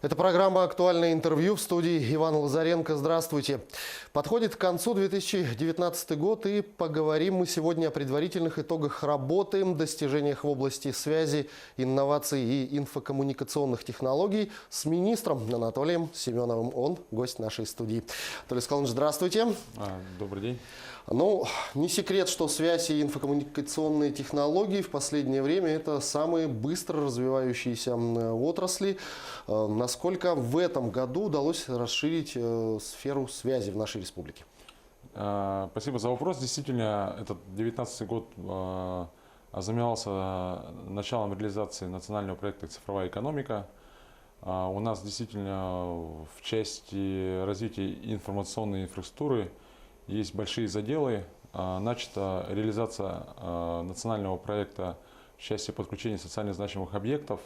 Это программа «Актуальное интервью», в студии Иван Лазаренко. Здравствуйте. Подходит к концу 2019 год, и поговорим мы сегодня о предварительных итогах работы, достижениях в области связи, инноваций и инфокоммуникационных технологий с министром Анатолием Семеновым. Он гость нашей студии. Анатолий Николаевич, здравствуйте. Добрый день. Ну, не секрет, что связь и инфокоммуникационные технологии в последнее время – это самые быстро развивающиеся отрасли. Насколько в этом году удалось расширить сферу связи в нашей республике? Спасибо за вопрос. Действительно, этот 2019 год ознаменовался началом реализации национального проекта «Цифровая экономика». У нас действительно в части развития информационной инфраструктуры есть большие заделы. Начата реализация национального проекта в части подключения социально значимых объектов.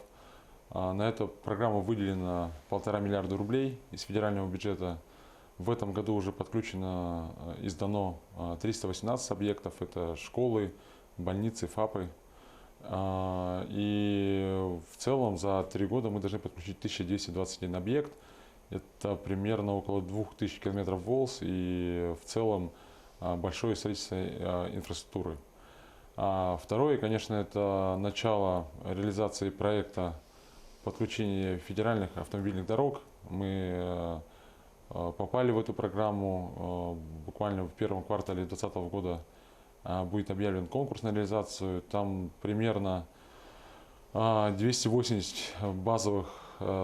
На эту программу выделено 1,5 миллиарда рублей из федерального бюджета. В этом году уже подключено и сдано 318 объектов. Это школы, больницы, ФАПы. И в целом за 3 года мы должны подключить 1221 объект. Это примерно около 2000 километров ВОЛС и в целом большое строительство инфраструктуры. Второе, конечно, это начало реализации проекта подключения федеральных автомобильных дорог. Мы попали в эту программу. Буквально в первом квартале 2020 года будет объявлен конкурс на реализацию. Там примерно 280 базовых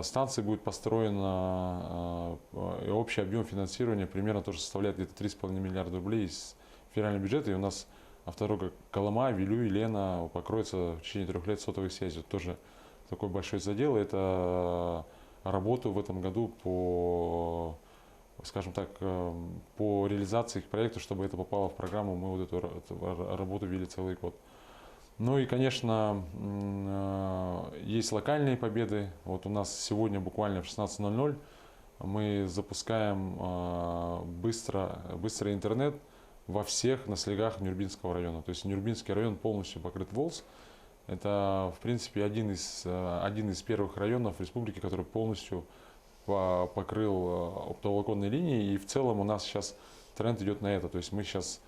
станций будет построено, и общий объем финансирования примерно тоже составляет где-то 3,5 миллиарда рублей из федерального бюджета. И у нас автодорога Колыма, Вилю и Лена покроется в течение 3 лет сотовой связью. Тоже такой большой задел. Это работу в этом году по, скажем так, по реализации их проекта, чтобы это попало в программу. Мы вот эту работу вели целый год. Ну и, конечно, есть локальные победы. Вот у нас сегодня буквально в 16:00 мы запускаем быстрый интернет во всех наслегах Нюрбинского района. То есть Нюрбинский район полностью покрыт ВОЛС. Это, в принципе, один из первых районов республики, который полностью покрыл оптоволоконные линии. И в целом у нас сейчас тренд идет на это. То есть мы сейчас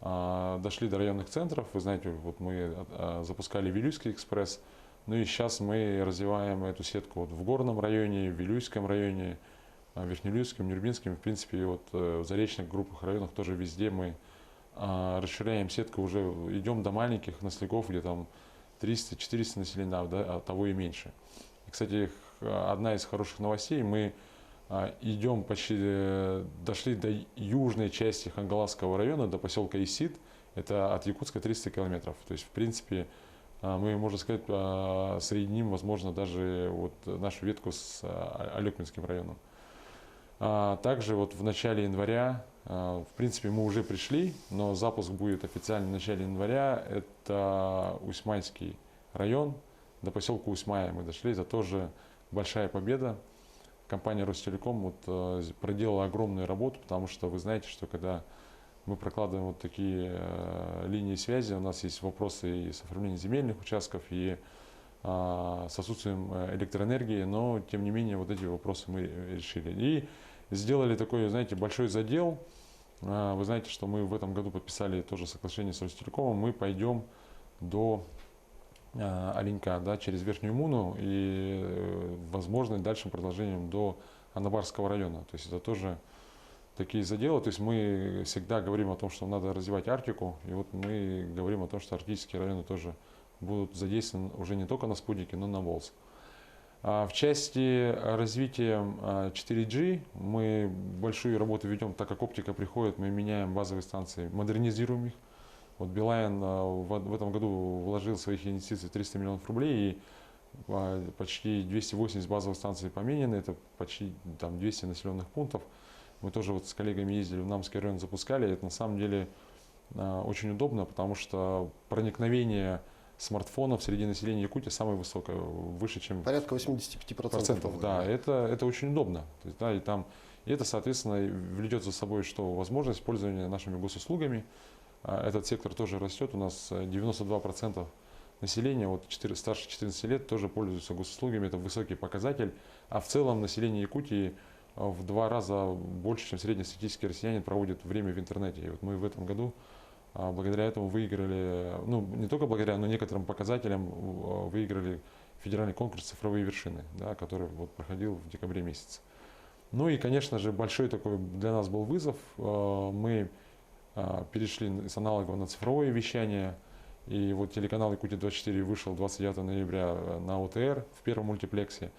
дошли до районных центров. Вы знаете, вот мы запускали Вилюйский экспресс. Ну и сейчас мы развиваем эту сетку вот в Горном районе, в Вилюйском районе, Верхневилюйском, Нюрбинском. В принципе, вот в заречных группах районах тоже везде мы расширяем сетку. Уже идем до маленьких наслегов, где там 300-400 населения, да, а того и меньше. И, кстати, одна из хороших новостей, мы идем дошли до южной части Хангаласского района, до поселка Исид. Это от Якутска 300 километров. То есть, в принципе, мы, можно сказать, соединим, возможно, даже вот нашу ветку с Алекминским районом. Также вот в начале января, в принципе, мы уже пришли, но запуск будет официально в начале января. Это Усьмайский район, до поселка Усьмая мы дошли. Это тоже большая победа. Компания Ростелеком вот проделала огромную работу, потому что вы знаете, что когда мы прокладываем вот такие линии связи, у нас есть вопросы и с оформлением земельных участков, и с отсутствием электроэнергии, но тем не менее вот эти вопросы мы решили. И сделали такой, знаете, большой задел. Вы знаете, что мы в этом году подписали тоже соглашение с Ростелекомом. Мы пойдем до Оленька, да, через Верхнюю Муну и, возможно, дальшим продолжением до Анабарского района. То есть это тоже такие заделы. То есть мы всегда говорим о том, что надо развивать Арктику. И вот мы говорим о том, что арктические районы тоже будут задействованы уже не только на спутнике, но и на ВОЛС. В части развития 4G мы большую работу ведем, так как оптика приходит, мы меняем базовые станции, модернизируем их. Вот Билайн в этом году вложил в своих инвестиций 300 миллионов рублей, и почти 280 базовых станций поменены, это почти там 200 населенных пунктов. Мы тоже вот с коллегами ездили в Намский район, запускали. Это на самом деле очень удобно, потому что проникновение смартфонов среди населения Якутии самое высокое, выше, чем порядка 85%. Да, это очень удобно. То есть, да, и это, соответственно, влечет за собой что возможность пользования нашими госуслугами. Этот сектор тоже растет. У нас 92% населения вот старше 14 лет тоже пользуются госуслугами, это высокий показатель. А в целом население Якутии в 2 раза больше, чем среднестатистический россиянин проводит время в интернете. И вот мы в этом году благодаря этому выиграли, ну не только благодаря, но некоторым показателям выиграли федеральный конкурс «Цифровые вершины», да, который вот проходил в декабре месяце. Ну и, конечно же, большой такой для нас был вызов. Мы перешли с аналогового на цифровое вещание. И вот телеканал Якутия-24 вышел 29 ноября на ОТР в первом мультиплексе.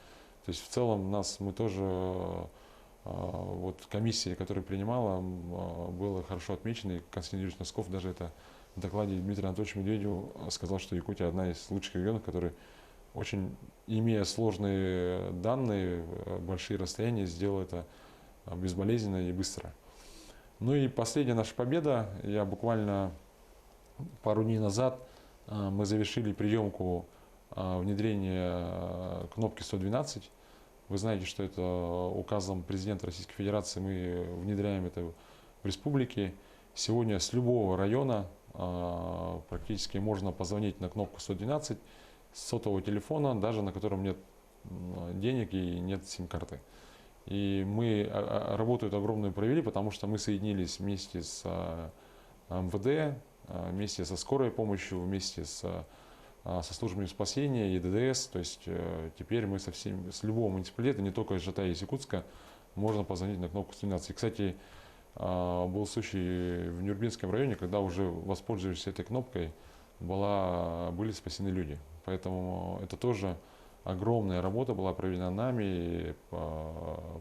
То есть в целом мы тоже, вот комиссия, которая принимала, было хорошо отмечено. И Константин Юрьевич Носков даже это в докладе Дмитрию Анатольевичу Медведеву сказал, что Якутия одна из лучших регионов, которые очень, имея сложные данные, большие расстояния, сделал это безболезненно и быстро. Ну и последняя наша победа. Я буквально пару дней назад мы завершили приемку внедрения кнопки 112. Вы знаете, что это указом президента Российской Федерации мы внедряем это в республике. Сегодня с любого района практически можно позвонить на кнопку 112 с сотового телефона, даже на котором нет денег и нет сим-карты. И мы работу эту огромную провели, потому что мы соединились вместе с МВД, вместе со скорой помощью, вместе со службами спасения и ДДС. То есть теперь мы с любого муниципалитета, не только из Житая и из Якутска, можно позвонить на кнопку 112. И, кстати, был случай в Нюрбинском районе, когда уже воспользовавшись этой кнопкой, были спасены люди. Поэтому это тоже огромная работа была проведена нами,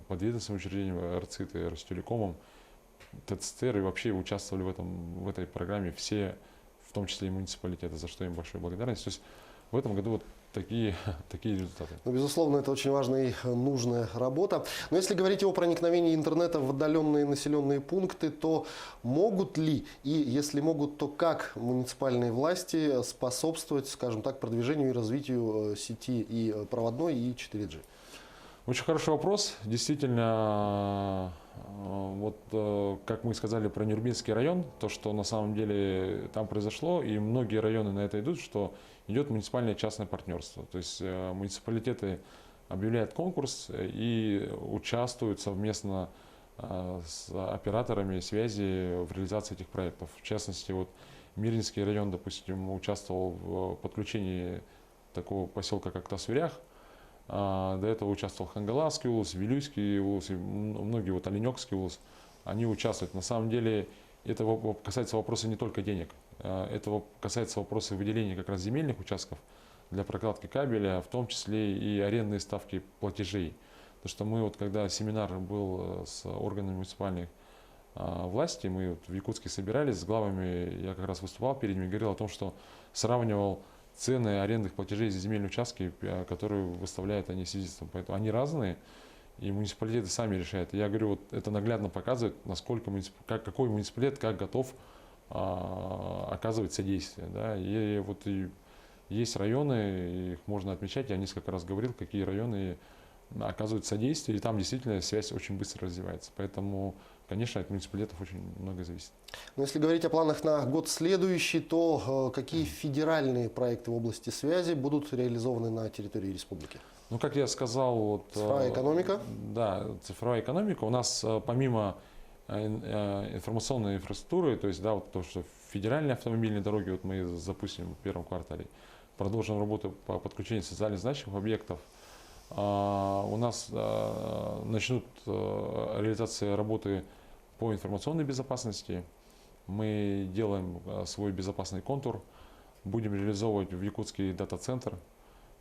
подведомственным учреждением РЦИТ и Ростелекомом, ТЦТР, и вообще участвовали в этой программе все, в том числе и муниципалитеты, за что им большая благодарность. То есть в этом году вот такие результаты. Ну, безусловно, это очень важная и нужная работа. Но если говорить о проникновении интернета в отдаленные населенные пункты, то могут ли, и если могут, то как муниципальные власти способствовать, скажем так, продвижению и развитию сети и проводной, и 4G? Очень хороший вопрос. Действительно, вот как мы сказали про Нюрбинский район, то, что на самом деле там произошло, и многие районы на это идут, что идет муниципальное частное партнерство. То есть муниципалитеты объявляют конкурс и участвуют совместно с операторами связи в реализации этих проектов. В частности, вот Мирнинский район, допустим, участвовал в подключении такого поселка, как Тасверях. До этого участвовал Хангаласский улус, Вилюйский улус, и многие вот Оленёкский улус. Они участвуют. На самом деле это касается вопроса не только денег. Это касается вопроса выделения как раз земельных участков для прокладки кабеля, в том числе и арендные ставки платежей. Потому что мы вот когда семинар был с органами муниципальной власти, мы вот в Якутске собирались с главами, я как раз выступал перед ними, говорил о том, что сравнивал цены арендных платежей за земельные участки, которые выставляют они свидетельством. Поэтому они разные, и муниципалитеты сами решают. И я говорю, вот это наглядно показывает, насколько какой муниципалитет как готов оказывать содействие. Да? И вот и есть районы, их можно отмечать, я несколько раз говорил, какие районы оказывают содействие, и там действительно связь очень быстро развивается. Поэтому, конечно, от муниципалитетов очень многое зависит. Но если говорить о планах на год следующий, то какие федеральные проекты в области связи будут реализованы на территории республики? Ну, как я сказал, вот, цифровая экономика? Да, цифровая экономика. У нас помимо информационной инфраструктуры, то есть, да, вот то, что федеральные автомобильные дороги, вот мы запустим в первом квартале, продолжим работу по подключению социально значимых объектов. У нас начнут реализация работы по информационной безопасности. Мы делаем свой безопасный контур, будем реализовывать в Якутске дата-центр,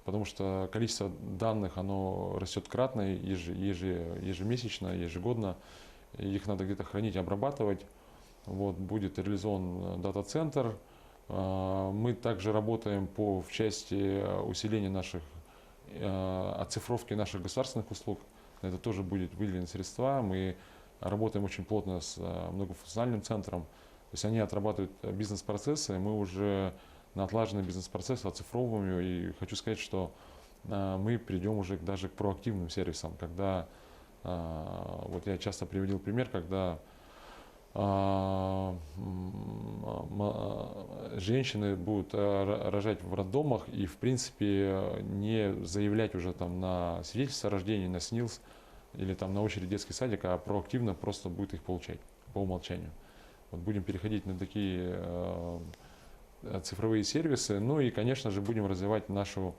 потому что количество данных оно растет кратно, ежемесячно, ежегодно. Их надо где-то хранить, обрабатывать. Вот, будет реализован дата-центр. Мы также работаем в части усиления оцифровки наших государственных услуг. На это тоже будет выделены средства. Мы работаем очень плотно с многофункциональным центром. То есть они отрабатывают бизнес-процессы, мы уже на отлаженный бизнес-процесс оцифровываем. И хочу сказать, что мы придем уже даже к проактивным сервисам, когда, вот я часто приводил пример, когда женщины будут рожать в роддомах и, в принципе, не заявлять уже там на свидетельство о рождении, на СНИЛС или там на очередь в детский садик, а проактивно просто будет их получать по умолчанию. Вот будем переходить на такие цифровые сервисы. Ну и, конечно же, будем развивать нашу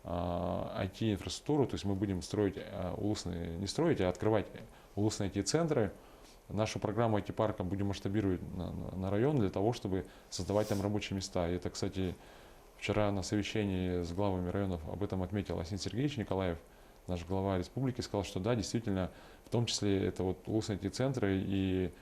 IT-инфраструктуру, то есть мы будем строить не строить, а открывать улусные IT-центры. Нашу программу IT-парка будем масштабировать на район для того, чтобы создавать там рабочие места. И это, кстати, вчера на совещании с главами районов об этом отметил Асин Сергеевич Николаев, наш глава республики, сказал, что да, действительно, в том числе это вот улусные IT-центры и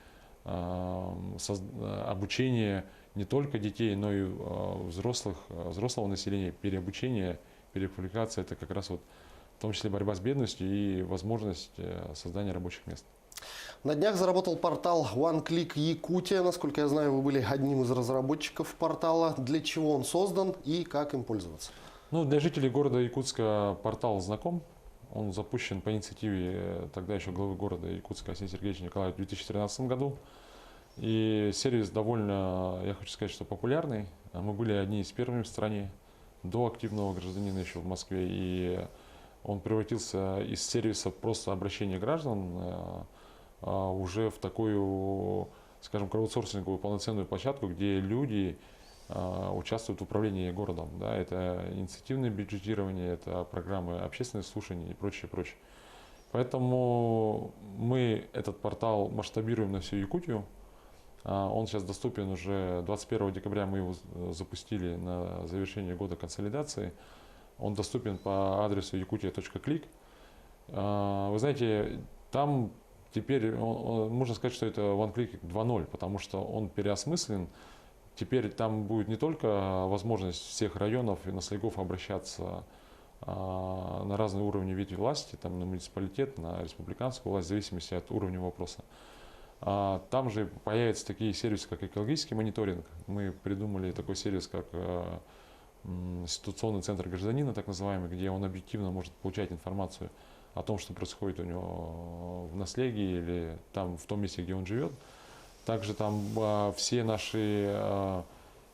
обучение не только детей, но и взрослого населения, переобучение, переквалификация, это как раз вот в том числе борьба с бедностью и возможность создания рабочих мест. На днях заработал портал OneClick Якутия. Насколько я знаю, вы были одним из разработчиков портала. Для чего он создан и как им пользоваться? Ну, для жителей города Якутска портал знаком. Он запущен по инициативе тогда еще главы города Якутска Асения Сергеевича Николаева в 2013 году. И сервис довольно, я хочу сказать, что популярный. Мы были одни из первыми в стране до активного гражданина еще в Москве. И он превратился из сервиса просто обращения граждан уже в такую, скажем, краудсорсинговую полноценную площадку, где люди участвуют в управлении городом. Да, это инициативное бюджетирование, это программы общественных слушаний и прочее, прочее. Поэтому мы этот портал масштабируем на всю Якутию. Он сейчас доступен уже 21 декабря, мы его запустили на завершение года консолидации. Он доступен по адресу yakutia.click. Вы знаете, там теперь можно сказать, что это OneClick 2.0, потому что он переосмыслен. Теперь там будет не только возможность всех районов и наследников обращаться на разные уровни ветви власти, там, на муниципалитет, на республиканскую власть, в зависимости от уровня вопроса. Там же появятся такие сервисы, как экологический мониторинг. Мы придумали такой сервис, как ситуационный центр гражданина, так называемый, где он объективно может получать информацию о том, что происходит у него в наследии или там, в том месте, где он живет. Также там все наши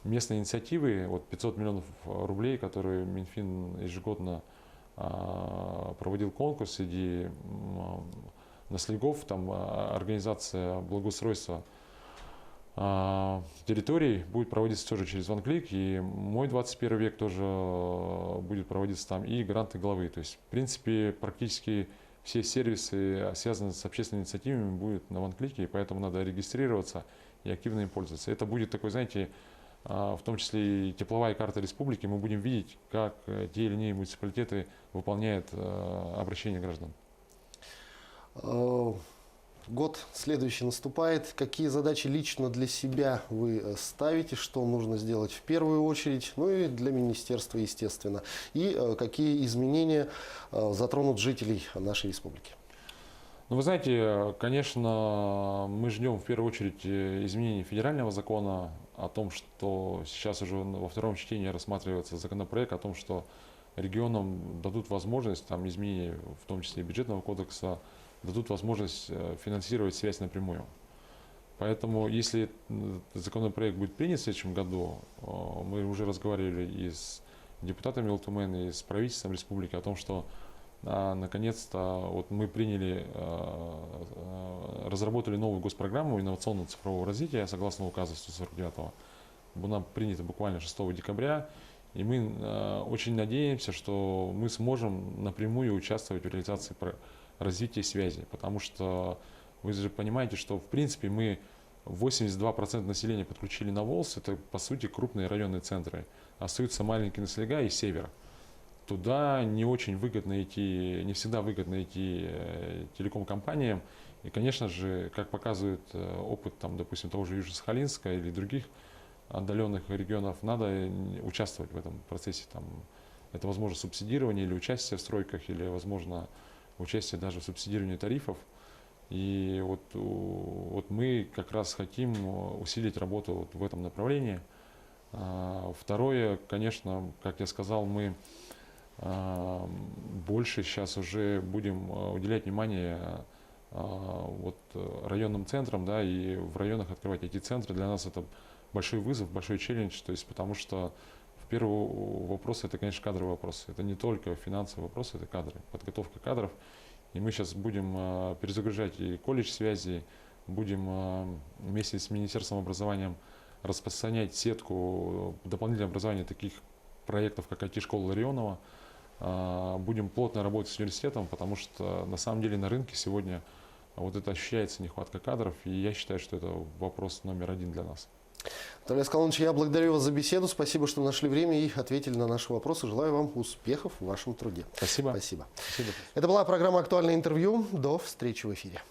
местные инициативы, вот 500 миллионов рублей, которые Минфин ежегодно проводил конкурс среди наследников, там организация благоустройства территорий будет проводиться тоже через OneClick, и мой 21 век тоже будет проводиться там, и гранты главы. То есть, в принципе, практически все сервисы, связанные с общественными инициативами, будут на OneClick, и поэтому надо регистрироваться и активно им пользоваться. Это будет такой, знаете, в том числе и тепловая карта республики. Мы будем видеть, как те или иные муниципалитеты выполняют обращения граждан. Год следующий наступает. Какие задачи лично для себя вы ставите, что нужно сделать в первую очередь, ну и для министерства, естественно, и какие изменения затронут жителей нашей республики? Ну, вы знаете, конечно, мы ждем в первую очередь изменений федерального закона о том, что сейчас уже во втором чтении рассматривается законопроект о том, что регионам дадут возможность, там, изменения, в том числе и бюджетного кодекса, дадут возможность финансировать связь напрямую. Поэтому, если законопроект будет принят в следующем году, мы уже разговаривали и с депутатами ЛТМН, и с правительством республики о том, что наконец-то вот мы разработали новую госпрограмму инновационного цифрового развития согласно указу 149-го. Она принята буквально 6 декабря. И мы очень надеемся, что мы сможем напрямую участвовать в реализации развития связи. Потому что вы же понимаете, что в принципе мы 82% населения подключили на ВОЛС. Это по сути крупные районные центры. Остаются маленькие населения и север. Туда не очень выгодно идти, не всегда выгодно идти телеком-компаниям. И, конечно же, как показывает опыт, там, допустим, того же Южно-Сахалинска или других отдаленных регионов, надо участвовать в этом процессе. Там, это возможно субсидирование или участие в стройках, или возможно участие даже в субсидировании тарифов. И вот мы как раз хотим усилить работу вот в этом направлении. Второе, конечно, как я сказал, мы больше сейчас уже будем уделять внимание вот, районным центрам, да, и в районах открывать эти центры. Для нас это большой вызов, большой челлендж, то есть потому что в первый вопрос это, конечно, кадровый вопрос. Это не только финансовый вопрос, это кадры, подготовка кадров. И мы сейчас будем перезагружать и колледж связи, будем вместе с Министерством образования распространять сетку дополнительного образования таких проектов, как IT-школа Ларионова. Будем плотно работать с университетом, потому что на самом деле на рынке сегодня вот это ощущается нехватка кадров, и я считаю, что это вопрос номер один для нас. Анатолий Аскалонович, я благодарю вас за беседу. Спасибо, что нашли время и ответили на наши вопросы. Желаю вам успехов в вашем труде. Спасибо. Спасибо. Спасибо. Это была программа «Актуальное интервью». До встречи в эфире.